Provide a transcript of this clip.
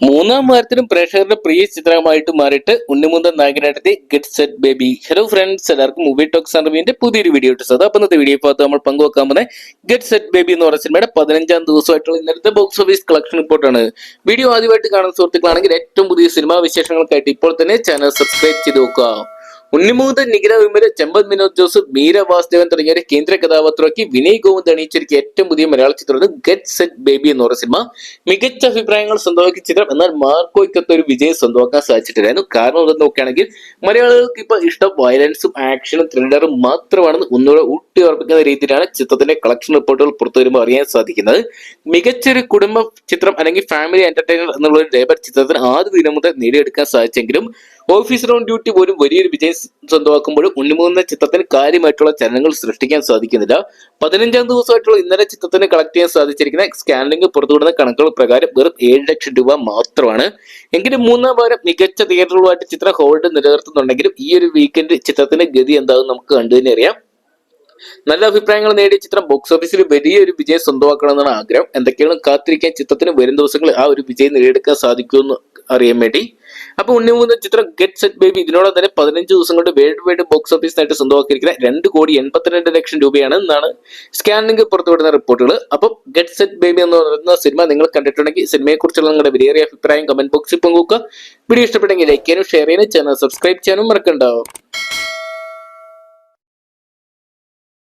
മൂന്നാം വാരത്തിലും പ്രേക്ഷകരുടെ പ്രിയ ചിത്രമായിട്ട് മാറിയിട്ട് ഉണ്ണിമുന്തൻ നായകനായിട്ട് get set baby. Hello friends, എല്ലാവർക്കും മൂവി ടോക്സ് റിവ്യൂവിന്റെ പുതിയൊരു വീഡിയോ ഇട്ടത്. അപ്പൊ ഇന്നത്തെ വീഡിയോ ഭാഗത്ത് നമ്മൾ പങ്കുവെക്കാൻ പോകുന്നത് ഗെറ്റ് സെറ്റ് ബേബി എന്ന് പറയുന്ന സിനിമയുടെ 15ാം ദിവസമായിട്ടുള്ള ഇന്നത്തെ ബോക്സ് ഓഫീസ് കളക്ഷൻ റിപ്പോർട്ടാണ്. വീഡിയോ ആദ്യമായിട്ട് കാണുന്ന സുഹൃത്തുക്കളാണെങ്കിൽ ഏറ്റവും പുതിയ സിനിമാ വിശേഷങ്ങൾക്കായിട്ട് ഇപ്പോൾ തന്നെ ചാനൽ സബ്സ്ക്രൈബ് ചെയ്ത് നോക്കുക. ഉണ്ണിമുകുന്ദൻ, നിഖില വിമല്, ചെമ്പത് വിനോദ് ജോസഫ്, മീര വാസുദേവൻ തുടങ്ങിയ കേന്ദ്ര കഥാപാത്രമാക്കി വിനയ് ഗോവിന്ദ് അണിയിച്ചൊരുക്കിയ ഏറ്റവും പുതിയ മലയാള ചിത്രമാണ് ഗെറ്റ് സെറ്റ് ബേബി എന്ന് പറയുന്ന സിനിമ. മികച്ച അഭിപ്രായങ്ങൾ സ്വന്തമാക്കിയ ചിത്രം. എന്നാൽ മാർക്കോയ്ക്കൊത്ത ഒരു വിജയം സ്വന്തമാക്കാൻ സാധിച്ചിട്ടില്ലായിരുന്നു. കാരണം എന്തെന്ന് നോക്കുകയാണെങ്കിൽ മലയാളികൾക്ക് ഇപ്പൊ ഇഷ്ടം വയലൻസും ആക്ഷനും ത്രില്ലറും മാത്രമാണെന്ന് ഒന്നുകൂടെ ഊട്ടി ഉറപ്പിക്കുന്ന രീതിയിലാണ് ചിത്രത്തിന്റെ കളക്ഷൻ റിപ്പോർട്ടുകൾ പുറത്തു വരുമ്പോൾ അറിയാൻ സാധിക്കുന്നത്. മികച്ചൊരു കുടുംബ ചിത്രം അല്ലെങ്കിൽ ഫാമിലി എന്റർടൈനർ എന്നുള്ള ഒരു ലേബർ ചിത്രത്തിന് ആദ്യ ദിനം മുതൽ നേടിയെടുക്കാൻ സാധിച്ചെങ്കിലും ഓഫീസർ ഓൺ ഡ്യൂട്ടി പോലും വലിയൊരു വിജയം സ്വന്തമാക്കുമ്പോഴും ഉണ്ണിമുകുന്ദൻ ചിത്രത്തിന് കാര്യമായിട്ടുള്ള ചലനങ്ങൾ സൃഷ്ടിക്കാൻ സാധിക്കുന്നില്ല. 15ാം ദിവസമായിട്ടുള്ള ഇന്നലെ ചിത്രത്തിന് കളക്ട് ചെയ്യാൻ സാധിച്ചിരിക്കുന്ന സ്കാനിംഗ് പുറത്തുവിടുന്ന കണക്കുകൾ പ്രകാരം വെറും 7 ലക്ഷം രൂപ മാത്രമാണ്. എങ്കിലും മൂന്നാം വാരം മികച്ച തിയേറ്ററുകളുമായിട്ട് ചിത്രം ഹോൾഡ് നിലനിർത്തുന്നുണ്ടെങ്കിലും ഈ ഒരു വീക്കെൻഡ് ചിത്രത്തിന്റെ ഗതി എന്താകും നമുക്ക് കണ്ടു തന്നെ അറിയാം. നല്ല അഭിപ്രായങ്ങൾ നേടിയ ചിത്രം ബോക്സ് ഓഫീസിൽ വലിയൊരു വിജയം സ്വന്തമാക്കണമെന്നാണ് ആഗ്രഹം. എന്തൊക്കെയാണ് കാത്തിരിക്കാൻ ചിത്രത്തിന് വരും ദിവസങ്ങളിൽ ആ ഒരു വിജയം നേടിയെടുക്കാൻ സാധിക്കുമെന്ന് അറിയാൻ വേണ്ടി. അപ്പൊ ഉണ്ണിമുകുന്ദൻ ചിത്രം ഗെറ്റ് സെറ്റ് ബേബി ഇതിനോടൊപ്പം തന്നെ 15 ദിവസം കൊണ്ട് വേൾഡ് വൈഡ് ബോക്സ് ഓഫീസിനായിട്ട് സ്വന്തമാക്കിയിരിക്കുന്ന 2,82,00,000 രൂപയാണ് എന്നാണ് സ്കാനിംഗ് പുറത്തുവിടുന്ന റിപ്പോർട്ടുകൾ. അപ്പം ഗെറ്റ് സെറ്റ് ബേബി എന്ന് പറയുന്ന സിനിമ നിങ്ങൾ കണ്ടിട്ടുണ്ടെങ്കിൽ സിനിമയെ കുറിച്ചുള്ള നിങ്ങളുടെ വിലയേറിയ അഭിപ്രായം കമന്റ് ബോക്സിൽ പങ്കുവെക്കുക. വീഡിയോ ഇഷ്ടപ്പെട്ടെങ്കിൽ ലൈക്ക് ചെയ്യാനും ഷെയർ ചെയ്യാനും ചാനൽ സബ്സ്ക്രൈബ് ചെയ്യാനും മറക്കണ്ടാവും.